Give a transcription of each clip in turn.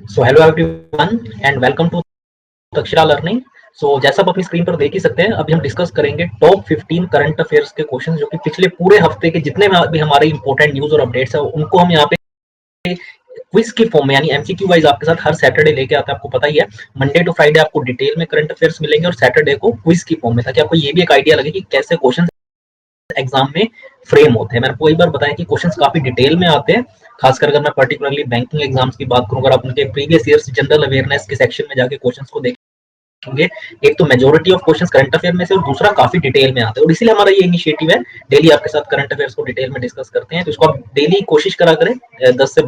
So hello everyone and welcome to Takshara learning. जैसा आप अपनी स्क्रीन पर देख ही सकते हैं, अभी हम डिस्कस करेंगे टॉप 15 करंट अफेयर्स के क्वेश्चंस जो कि पिछले पूरे हफ्ते के जितने भी हमारे इंपॉर्टेंट न्यूज और अपडेट्स है उनको हम यहाँ पे क्विज की फॉर्म में यानी एमसीक्यू वाइज आपके साथ हर सैटरडे लेके आता है। आपको पता ही है, मंडे टू फ्राइडे आपको डिटेल में करंट अफेयर्स मिलेंगे और सैटरडे को क्विज की फॉर्म में, ताकि आपको ये भी एक आइडिया लगे कि कैसे क्वेश्चन एग्जाम में फ्रेम होते हैं। मैंने आपको एक बार बताया कि क्वेश्चंस काफी डिटेल में आते हैं, खासकर अगर मैं पर्टिकुलरली बैंकिंग एग्जाम्स की बात करूं। अगर आप उनके प्रीवियस ईयर्स जनरल अवेयरनेस के सेक्शन में जाके क्वेश्चंस को देखेंगे, एक तो majority of questions current affair में से और दूसरा काफी डिटेल में आते हैं। और इसीलिए हमारा ये इनिशिएटिव है, डेली आपके साथ करंट अफेयर्स को डिटेल में डिस्कस करते हैं। तो इसको आप डेली कोशिश करा करें, 10 से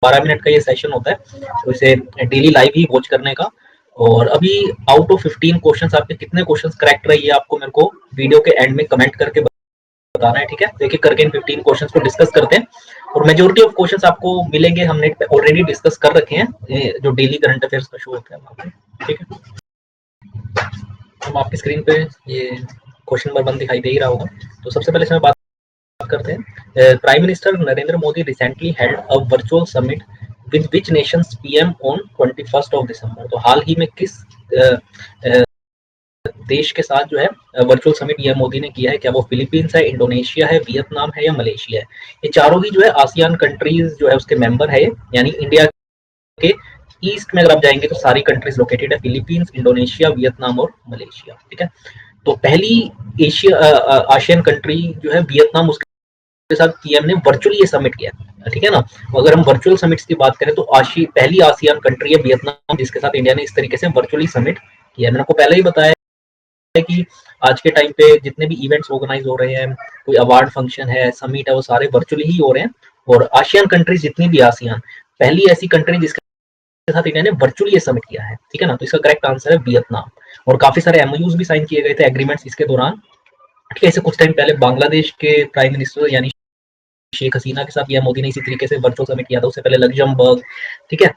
12 मिनट का ये सेशन होता है, तो इसे डेली लाइव ही वॉच करने का। और अभी आउट ऑफ 15 क्वेश्चंस आपके कितने क्वेश्चंस करेक्ट रही है, आपको मेरे को वीडियो के एंड में कमेंट करके बताना है, ठीक है। तो एक एक करके इन 15 क्वेश्चंस को डिस्कस करते हैं और मेजोरिटी ऑफ क्वेश्चंस आपको मिलेंगे, हमने ऑलरेडी डिस्कस कर रखे हैं जो डेली करंट अफेयर्स का शो होता है वहाँ पे, ठीक है। हम आपकी स्क्रीन पे ये क्वेश्चन नंबर 1 दिखाई दे ही रहा होगा। तो सबसे पहले इसमें बात करते हैं। Prime minister Narendra Modi recently held a virtual summit with which Nations PM on 21 of December. तो हाल ही में किस देश के साथ जो है वर्चुअल समिट ये मोदी ने किया है? क्या वो फिलीपींस है, इंडोनेशिया है, वियतनाम है या मलेशिया है? ये चारों ही जो है आसियान कंट्रीज जो है उसके मेंबर है, यानी इंडिया के ईस्ट में अगर आप जाएंगे तो सारी कंट्रीज लोकेटेड है, फिलीपींस, इंडोनेशिया, वियतनाम और मलेशिया, ठीक है। तो पहली एशिया आसियान कंट्री जो है वियतनाम, उसके साथ पीएम ने वर्चुअली ये समिट किया, ठीक है ना। अगर हम वर्चुअल समिट्स की बात करें तो पहली आसियान कंट्री है वियतनाम, जिसके साथ इंडिया ने इस तरीके से वर्चुअली समिट किया। मैंने आपको पहले ही बताया है कि आज के टाइम पे जितने भी इवेंट्स ऑर्गेनाइज हो रहे हैं, कोई अवार्ड फंक्शन है, समिट है, वो सारे वर्चुअली ही हो रहे हैं। और आसियान कंट्रीज जितनी भी आसियान, पहली ऐसी कंट्री जिसके साथ इंडिया ने वर्चुअली ये समिट किया है, ठीक है ना। तो इसका करेक्ट आंसर है वियतनाम। और काफी सारे एमओयूज भी साइन किए गए थे, एग्रीमेंट्स इसके दौरान, ठीक है। इसे कुछ टाइम पहले बांग्लादेश के प्राइम मिनिस्टर यानी शेख हसीना के साथ यह मोदी ने इसी तरीके से वर्चुअल समिट किया था, उससे पहले लग्जमबर्ग, ठीक है।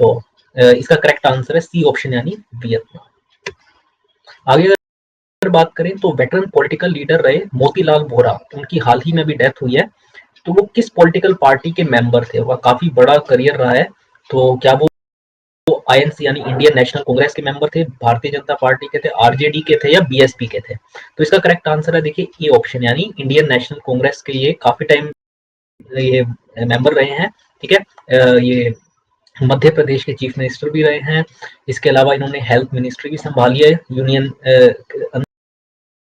तो इसका करेक्ट आंसर है सी ऑप्शन यानी वियतनाम। आगे अगर बात करें तो वेटरन पॉलिटिकल लीडर रहे मोतीलाल वोरा, उनकी हाल ही में भी डेथ हुई है। तो वो किस पॉलिटिकल पार्टी के मेंबर थे? वह काफी बड़ा करियर रहा है। तो क्या वो आईएनसी यानी इंडियन नेशनल कांग्रेस के मेंबर थे, भारतीय जनता पार्टी के थे, आरजेडी के थे या बीएसपी के थे? तो इसका करेक्ट आंसर है देखिए ए ऑप्शन यानी इंडियन नेशनल कांग्रेस के ये काफी टाइम ये मेंबर रहे हैं, ठीक है। ये मध्य प्रदेश के चीफ मिनिस्टर भी रहे हैं। इसके अलावा इन्होंने हेल्थ मिनिस्ट्री भी संभाली है यूनियन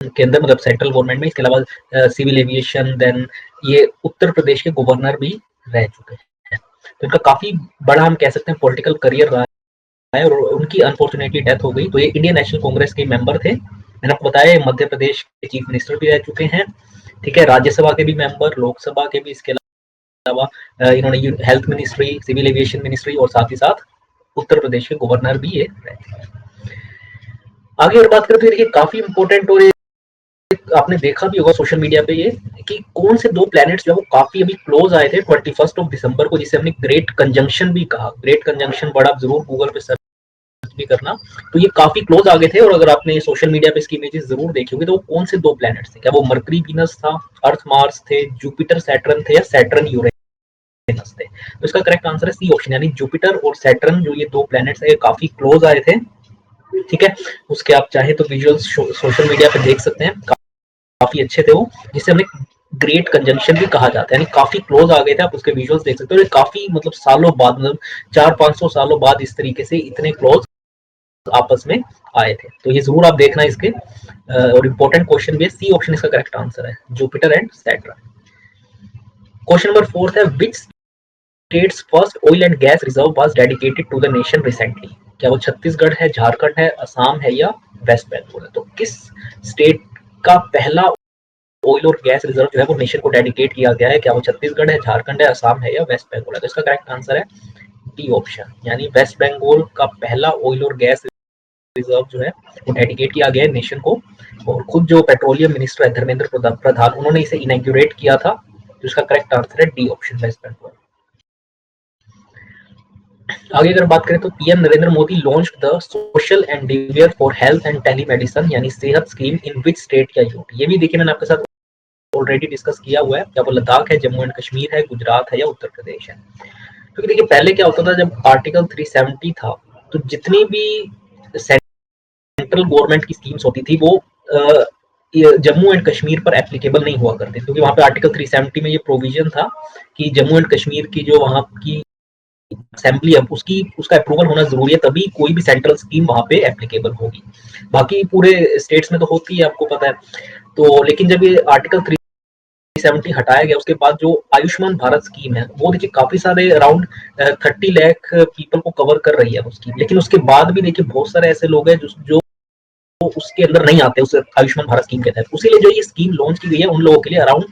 के अंदर, मतलब सेंट्रल गवर्नमेंट में। इसके अलावा सिविल एविएशन, देन ये उत्तर प्रदेश के गवर्नर भी रह चुके हैं। तो इनका काफी बड़ा हम कह सकते हैं पॉलिटिकल करियर रहा है और उनकी अनफॉर्चुनेटली डेथ हो गई। तो ये इंडियन नेशनल कांग्रेस के मेंबर थे। मैंने आपको बताया मध्य प्रदेश के चीफ मिनिस्टर भी रह चुके हैं, ठीक है। राज्यसभा के भी मेंबर, लोकसभा के भी। इसके अलावा इन्होंने health ministry, civil aviation ministry और साथ ही साथ उत्तर प्रदेश के गवर्नर भी ये रह चुके हैं। आगे अगर बात करें तो देखिए काफी इंपॉर्टेंट, और आपने देखा भी होगा सोशल मीडिया पे ये, कि कौन से दो प्लैनेट्स जो है वो काफी अभी क्लोज आए थे 21 ऑफ दिसंबर को, जिसे हमने ग्रेट कंजंक्शन भी कहा। ग्रेट कंजंक्शन वर्ड आप जरूर गूगल पे सर्च भी करना। तो ये काफी क्लोज आ गए थे, और अगर आपने सोशल मीडिया पे इसकी इमेजेस जरूर देखी होगी, तो वो कौन से दो प्लैनेट्स थे? क्या वो मरकरी वीनस था, अर्थ मार्स थे, जुपिटर सैटर्न थे या सैटर्न यूरेनस थे? तो इसका करेक्ट आंसर है सी ऑप्शन यानी जुपिटर और सैटर्न, जो ये दो प्लैनेट्स है काफी क्लोज आए थे, ठीक है। उसके आप चाहे तो विजुअल्स सोशल मीडिया पे देख सकते हैं, काफी अच्छे थे वो, जिसे हमने ग्रेट कंजंक्शन भी कहा जाता है, यानी काफी क्लोज आ गए थे। आप उसके विजुअल्स देख सकते हो, काफी मतलब सालों बाद, मतलब 400-500 सालों बाद इस तरीके से इतने क्लोज आपस में आए थे। तो ये जरूर आप देखना इसके, और इम्पोर्टेंट क्वेश्चन भी है। सी ऑप्शन इसका करेक्ट आंसर है, Jupiter and Saturn. Question number 4 है, which states first oil and gas reserve was dedicated to the nation recently? क्या वो छत्तीसगढ़ है, झारखंड है, असम है या वेस्ट बंगाल है? तो किस स्टेट का पहला ऑयल और गैस रिजर्व जो है वो नेशन को डेडिकेट किया गया है? क्या वो छत्तीसगढ़ है, झारखंड है, असम है या वेस्ट बंगाल है? तो इसका करेक्ट आंसर है डी ऑप्शन यानी वेस्ट बंगाल का पहला ऑयल और गैस रिजर्व जो है वो डेडिकेट किया गया है नेशन को। और खुद जो पेट्रोलियम मिनिस्टर है धर्मेंद्र प्रधान, उन्होंने इसे इनॉग्रेट किया था। तो इसका करेक्ट आंसर है डी ऑप्शन, वेस्ट बंगाल। आगे अगर बात करें तो PM Narendra Modi launched the social endeavour for health and telemedicine यानी सेहत स्कीम इन विच स्टेट या यूटी? ये भी देखिए मैंने आपके साथ ऑलरेडी डिस्कस किया हुआ है। क्या वो लद्दाख है, जम्मू एंड कश्मीर है, गुजरात है या उत्तर प्रदेश है? क्योंकि देखिए पहले क्या होता था, जब आर्टिकल 370 था तो जितनी भी सेंट्रल गवर्नमेंट की स्कीम्स होती थी वो जम्मू एंड कश्मीर पर एप्लीकेबल नहीं हुआ करते, क्योंकि वहां पे आर्टिकल 370 में ये प्रोविजन था कि जम्मू एंड कश्मीर की जो वहां की असेंबली है उसकी उसका अप्रूवल होना जरूरी है, तभी कोई भी सेंट्रल स्कीम वहां पे एप्लीकेबल होगी। बाकी पूरे स्टेट्स में तो होती है, आपको पता है। तो लेकिन जब ये आर्टिकल 370 हटाया गया उसके बाद जो आयुष्मान भारत स्कीम है वो देखिए काफी सारे अराउंड 30 लाख पीपल को कवर कर रही है वो स्कीम, लेकिन उसके बाद भी देखिए बहुत सारे ऐसे लोग हैं जो उसके अंदर नहीं आते उस आयुष्मान भारत स्कीम के तहत। उसीलिए जो ये स्कीम लॉन्च की गई है उन लोगों के लिए अराउंड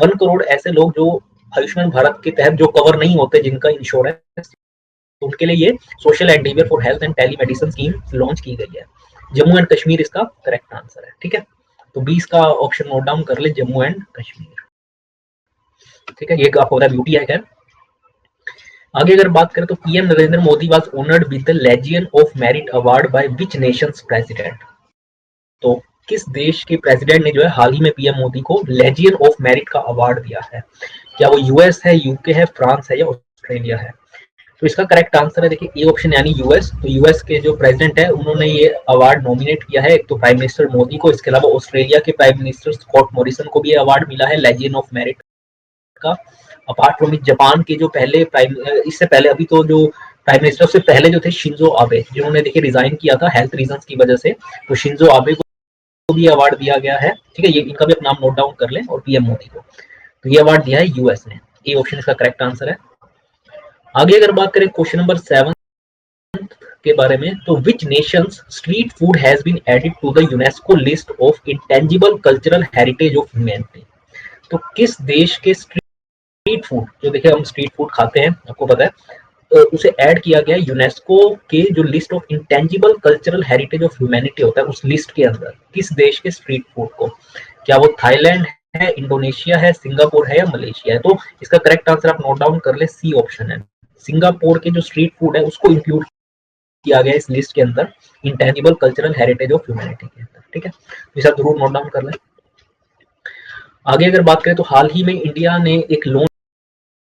1 करोड़ ऐसे लोग जो आयुष्मान भारत के तहत जो कवर नहीं होते, जिनका इंश्योरेंस, तो उनके लिए ये social endeavour for health and telemedicine scheme launch की गई है। जम्मू एंड कश्मीर इसका करेक्ट आंसर है। ठीक है, तो 20 का ऑप्शन नोट डाउन कर ले, जम्मू एंड कश्मीर। ठीक है, ये आपको पता है ब्यूटी है। खैर आगे अगर बात करें तो PM Narendra Modi was honoured with the legion of merit award by which Nations president. तो किस देश के प्रेसिडेंट ने जो है हाल ही में पीएम मोदी को लेजियन ऑफ मेरिट का अवार्ड दिया है? क्या वो यूएस है, यूके है, फ्रांस है या ऑस्ट्रेलिया है? तो इसका करेक्ट आंसर है देखिए ए ऑप्शन यानी यूएस। तो यूएस के जो प्रेसिडेंट है उन्होंने ये अवार्ड नॉमिनेट किया है, एक तो प्राइम मिनिस्टर मोदी को, इसके अलावा ऑस्ट्रेलिया के प्राइम मिनिस्टर स्कॉट मॉरिसन को भी ये अवार्ड मिला है लेजियन ऑफ मेरिट का। अपार्ट फ्रॉम जापान के जो पहले प्राइम, इससे पहले अभी तो जो प्राइम मिनिस्टर से पहले जो थे शिंजो आबे, जिन्होंने देखिए रिजाइन किया था हेल्थ रीजंस की वजह से, तो शिंजो आबे को भी अवार्ड दिया गया है। ठीक है, ये इनका भी नाम नोट डाउन कर लें, और पीएम मोदी को तो ये अवार्ड दिया है यूएस ने। ए ऑप्शन इसका करेक्ट आंसर है। आगे अगर बात करें क्वेश्चन नंबर 7 के बारे में, तो which nation's street food has been added to the UNESCO list of intangible cultural heritage of humanity. तो किस देश के स्ट्रीट फूड, जो देखिए हम स्ट्रीट फूड खाते हैं आपको पता है, उसे ऐड किया गया यूनेस्को के जो list of intangible cultural heritage of humanity होता है उस लिस्ट के अंदर, किस देश के स्ट्रीट फूड को? क्या वो थाईलैंड है, इंडोनेशिया है, सिंगापुर है या मलेशिया है? तो इसका करेक्ट आंसर आप नोट डाउन कर ले, सी ऑप्शन है। सिंगापुर के जो स्ट्रीट फूड है उसको इंक्लूड किया गया इस लिस्ट के अंदर, intangible cultural heritage of humanity के अंदर। ठीक है, तो इसे जरूर नोट डाउन कर लें। आगे अगर बात करें तो हाल ही में इंडिया ने एक लोन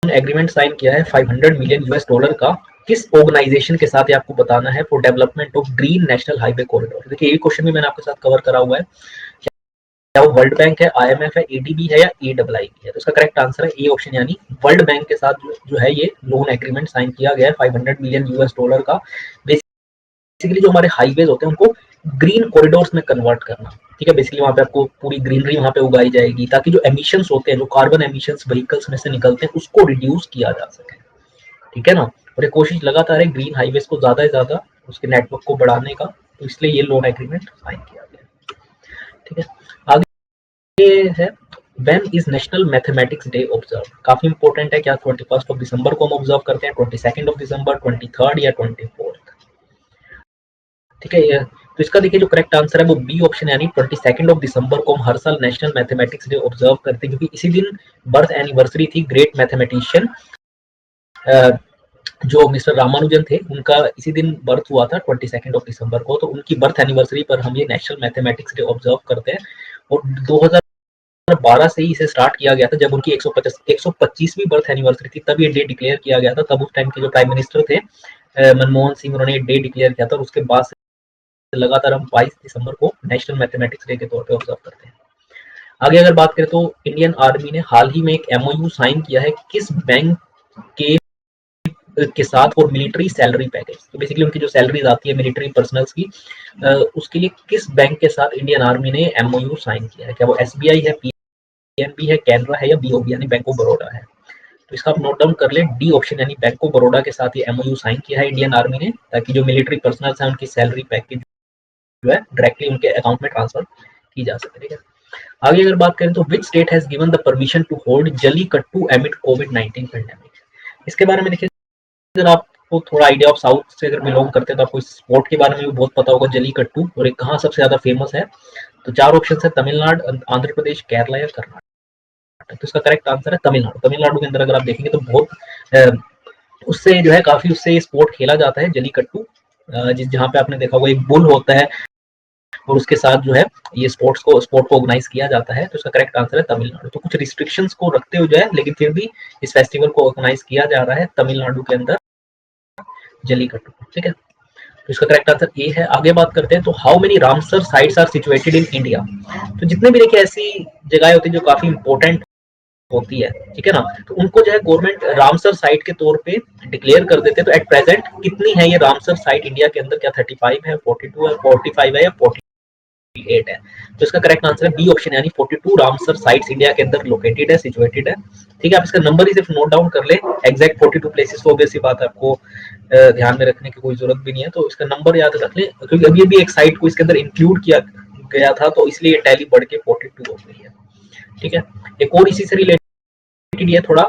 एग्रीमेंट साइन किया है 500 मिलियन यूएस डॉलर का, किस ऑर्गेनाइजेशन के साथ, ये आपको बताना है, for development of green national highway corridor. देखिए ये क्वेश्चन भी मैंने आपके साथ कवर करा हुआ है। क्या वो वर्ल्ड बैंक है, आईएमएफ है, एडीबी है या एडब्ल्यूआई है? तो इसका करेक्ट आंसर है ए ऑप्शन यानी वर्ल्ड बैंक के साथ जो है ये लोन एग्रीमेंट साइन किया गया है 500 मिलियन यूएस डॉलर का। बेसिकली जो हमारे हाईवेज होते हैं उनको ग्रीन कॉरिडोर्स में कन्वर्ट करना। ठीक है, बेसिकली वहां पे आपको पूरी ग्रीनरी वहां पे उगाई जाएगी, ताकि जो एमिशंस होते हैं, जो कार्बन एमिशंस व्हीकल्स में से निकलते हैं, उसको रिड्यूस किया जा सके। ठीक है ना, और ये कोशिश लगातार है ग्रीन हाईवेज को ज्यादा से ज्यादा उसके नेटवर्क को बढ़ाने का, तो इसलिए ये लोन एग्रीमेंट साइन किया गया। ठीक है, आगे है when is national mathematics day observe. काफी इंपॉर्टेंट है, क्या 21 ऑफ दिसंबर को हम ऑब्जर्व करते हैं, 22 ऑफ दिसंबर, 23 या 24? ठीक है, ये तो इसका देखिए जो करेक्ट आंसर है वो बी ऑप्शन यानी 22 ऑफ दिसंबर को हम हर साल नेशनल मैथमेटिक्स डे ऑब्जर्व करते हैं, क्योंकि इसी दिन बर्थ एनिवर्सरी थी ग्रेट मैथमेटिशियन जो मिस्टर रामानुजन थे, उनका इसी दिन बर्थ हुआ था 22 ऑफ दिसंबर को। तो उनकी बर्थ एनिवर्सरी पर हम ये नेशनल मैथमेटिक्स डे ऑब्जर्व करते हैं। और 2012 से ही इसे स्टार्ट किया गया था, जब उनकी 125वीं बर्थ एनिवर्सरी थी तब ये डे डिक्लेयर किया गया था। तब उस टाइम के जो प्राइम मिनिस्टर थे मनमोहन सिंह, उन्होंने ये डे डिक्लेयर किया था, और उसके बाद से लगातार हम 22 दिसंबर को नेशनल मैथमेटिक्स डे के तौर पे ऑब्जर्व करते हैं। आगे अगर बात करें तो इंडियन आर्मी ने हाल ही में एक एमओयू साइन किया है किस बैंक के साथ और मिलिट्री सैलरी पैकेज। तो बेसिकली उनकी जो सैलरीज आती है मिलिट्री पर्सनल्स की, उसके लिए किस बैंक के साथ इंडियन आर्मी ने एमओयू साइन किया है? क्या वो एसबीआई है, पीएनबी है, कैनरा है या बीओबी यानी बैंक ऑफ बड़ौदा है? तो इसका आप नोट डाउन कर लें, डी ऑप्शन यानी बैंक ऑफ बड़ौदा के साथ ये एमओयू साइन किया है इंडियन आर्मी ने, ताकि जो मिलिट्री पर्सनल्स हैं उनकी सैलरी पैकेज जो है डायरेक्टली उनके अकाउंट में ट्रांसफर की जा सके। ठीक है, आगे अगर बात करें तो which state has given the permission to hold Jallikattu amid कोविड-19 पैंडेमिक। इसके बारे में देखिए, अगर आपको थोड़ा आइडिया ऑफ साउथ से अगर बिलोंग करते हैं तो आपको इस स्पोर्ट के बारे में भी बहुत पता होगा, जल्लीकट्टू, और एक कहाँ सबसे ज्यादा फेमस है। तो 4 ऑप्शन है, तमिलनाडु, आंध्र प्रदेश, केरला या कर्नाटक। तो इसका करेक्ट आंसर है तमिलनाडु। तमिलनाडु के अंदर अगर आप देखेंगे तो बहुत उससे जो है काफी उससे स्पोर्ट खेला जाता है जल्लीकट्टू, जिस जहाँ पे आपने देखा होगा एक बुल होता है और उसके साथ जो है ये स्पोर्ट को ऑर्गेनाइज किया जाता है। तो इसका करेक्ट आंसर है तमिलनाडु। तो कुछ रिस्ट्रिक्शंस को रखते हुए जो है, लेकिन फिर भी इस फेस्टिवल को ऑर्गेनाइज किया जा रहा है तमिलनाडु के अंदर, जल्लीकट्टू। ठीक है, तो इसका करेक्ट आंसर ए है। आगे बात करते हैं, तो how many Ramsar sites are situated in India. तो जितने भी देखिए ऐसी जगह होती है जो काफी इंपॉर्टेंट होती है, ठीक है ना, तो उनको जो है गवर्नमेंट रामसर साइट के तौर पे डिक्लेयर कर देते हैं। तो एट प्रेजेंट कितनी है ये रामसर साइट इंडिया के अंदर? क्या 35 है, 42 है, 45 है या 48 है? तो इसका करेक्ट आंसर है बी ऑप्शन, यानी 42 रामसर साइट्स इंडिया के अंदर लोकेटेड है, सिचुएटेड है। ठीक है, आप इसका नंबर ही सिर्फ नोट डाउन कर ले। एग्जैक्ट 42 प्लेसेस को ऑब्वियसली बात है, आपको ध्यान में रखने की कोई जरूरत भी नहीं है, तो इसका नंबर याद रख ले, क्योंकि अभी भी एक साइट को इसके अंदर इंक्लूड किया गया था, तो इसलिए टैली बढ़ के 42 हो गई है। ठीक है, एक और इसी से रिलेटेड ये थोड़ा,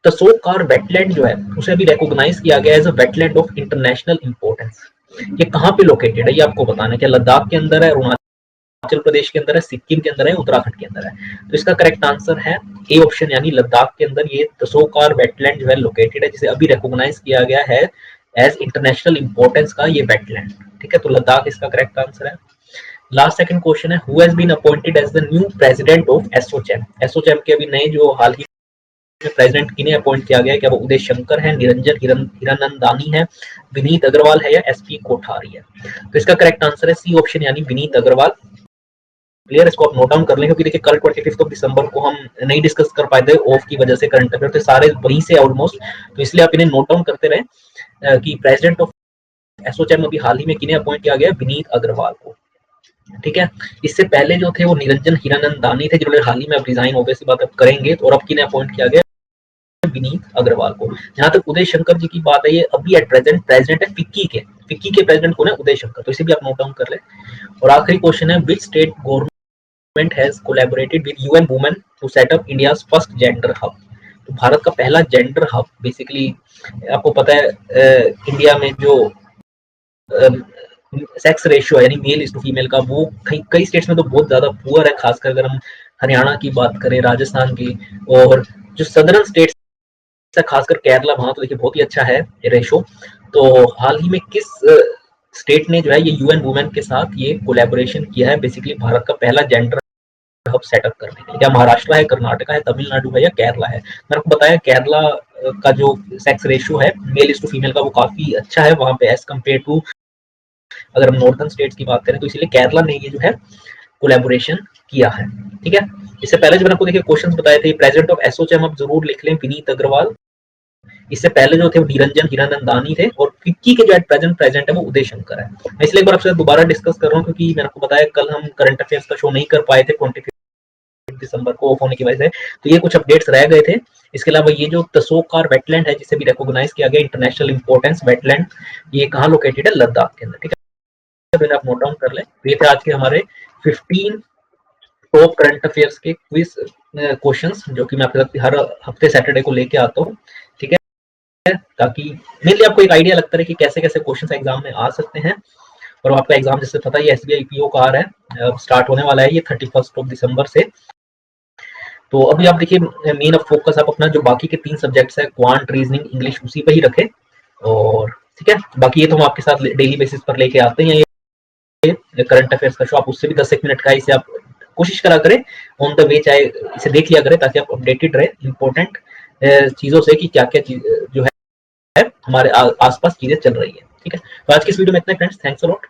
तसोकार वेटलैंड जो है उसे अभी रिकॉग्नाइज किया गया as a wetland of international importance. ये कहाँ पे लोकेटेड है ये आपको बताना है। क्या लद्दाख के अंदर है, अरुणाचल प्रदेश के अंदर है, सिक्किम के अंदर है, उत्तराखंड के अंदर है? तो इसका करेक्ट आंसर है ए ऑप्शन, यानी लद्दाख के अंदर ये तसोकार वेटलैंड जो है लोकेटेड है, जिसे अभी रिकॉग्नाइज किया गया है एज इंटरनेशनल इंपॉर्टेंस का ये वेटलैंड। ठीक है, तो लद्दाख इसका करेक्ट आंसर है। लास्ट सेकंड क्वेश्चन है, who has been appointed as the new president of ASSOCHAM. ASSOCHAM के अभी नए जो हाल ही प्रेसिडेंट किन्हें अपॉइंट किया गया है? क्या वो उदय शंकर है, निरंजन हिरानंदानी है, विनीत अग्रवाल है या एसपी कोठारी है? तो इसका करेक्ट आंसर है सी ऑप्शन, यानी विनीत अग्रवाल। क्लियर, इसको आप नोट डाउन कर लें, क्योंकि देखिए कल 25 दिसंबर को हम नहीं डिस्कस कर पाए थे ऑफ की वजह से, करंट अफेयर तो सारे वहीं से ऑलमोस्ट, तो इसलिए आप इन्हें नोट डाउन करते रहे कि प्रेसिडेंट ऑफ एसोचैम अभी हाल ही में किन्हें अपॉइंट किया गया? विनीत अग्रवाल को। ठीक है, इससे पहले जो थे वो निरंजन हिरानंदानी थे, जिन्होंने हाल ही में अब रिजाइन ऑब्वियसली बात अब करेंगे, और अब किन्हें अपॉइंट किया गया? विनीत अग्रवाल को। जहां तक उदय शंकर जी की बात है, ये अभी एट प्रेजेंट प्रेसिडेंट है फिक्की के प्रेसिडेंट कौन है? उदय शंकर, तो इसे भी आप नोट डाउन कर ले। और आखिरी क्वेश्चन है, which state government has collaborated with UN women to set up India's first gender hub. तो भारत का पहला जेंडर हब, बेसिकली आपको पता है इंडिया में जो सेक्स रेशियो है, यानी मेल इज टू फीमेल का, वो कई स्टेट्स में तो बहुत ज्यादा पुअर है, खासकर अगर हम हरियाणा की बात करें, राजस्थान की, और जो सदर्न स्टेट्स है खासकर केरला, वहां तो देखिए बहुत ही अच्छा है रेशो। तो हाल ही में किस स्टेट ने जो है ये यूएन वुमेन के साथ ये कोलैबोरेशन किया है, बेसिकली भारत का पहला जेंडर हब सेटअप करने के लिए? क्या महाराष्ट्र है, कर्नाटका है, तमिलनाडु है या केरला है? मैंने आपको बताया केरला का जो सेक्स रेशियो है मेल इज टू फीमेल का, वो काफी अच्छा है वहां पे एज कम्पेयर टू अगर हम नॉर्थन स्टेट्स की बात करें, तो इसलिए केरला ने ये जो है कोलैबोरेशन किया है। ठीक है, इससे पहले जो मैंने आपको देखिए क्वेश्चंस बताए थे, प्रेसिडेंट ऑफ एसोचैम आप जरूर लिख लें, विनीत अग्रवाल। इससे पहले जो थे वो निरंजन हिरानंदानी थे, और फिक्की के जो एट प्रेजेंट प्रेजेंट है वो उदय शंकर है। मैं इसलिए एक बार आपसे दोबारा डिस्कस कर रहा हूँ, क्योंकि मैंने आपको बताया कल हम करंट अफेयर्स का शो नहीं कर पाए थे 25 दिसंबर को ऑफ होने की वजह से, तो ये कुछ अपडेट्स रह गए थे। इसके अलावा ये जो तसोकार वेटलैंड है, जिसे भी रिकॉग्नाइज किया गया इंटरनेशनल इंपॉर्टेंस वेटलैंड, ये कहाँ लोकेटेड है? लद्दाख के अंदर। ठीक है, तो आप नोट डाउन कर लें। ये थे आज के हमारे 15 टॉप करंट अफेयर्स के क्विज क्वेश्चंस, जो कि मैं आपके साथ हर हफ्ते सैटरडे को लेके आता हूँ। ठीक है, ताकि मेनली आपको एक आइडिया लगता है कि कैसे कैसे क्वेश्चन एग्जाम में आ सकते हैं। और आपका एग्जाम जैसे पता है एसबीआई पीओ का आ रहा है, स्टार्ट होने वाला है ये 31 दिसंबर से। तो अभी आप देखिए मेन ऑफ फोकस आप अपना जो बाकी के 3 सब्जेक्ट्स है, क्वांट, रीजनिंग, इंग्लिश, उसी पे ही रखें। और ठीक है, बाकी ये तो हम आपके साथ डेली बेसिस पर लेके आते हैं, ये करंट अफेयर्स का शो, आप उससे भी 10 मिनट का, इसे आप कोशिश करा करें ऑन द वे, चाहे इसे देख लिया करें, ताकि आप अपडेटेड रहे इंपॉर्टेंट चीजों से कि क्या क्या चीज जो है हमारे आसपास चीजें चल रही है। ठीक है, तो आज की इस वीडियो में इतना फ्रेंड्स, थैंक्स अ लॉट।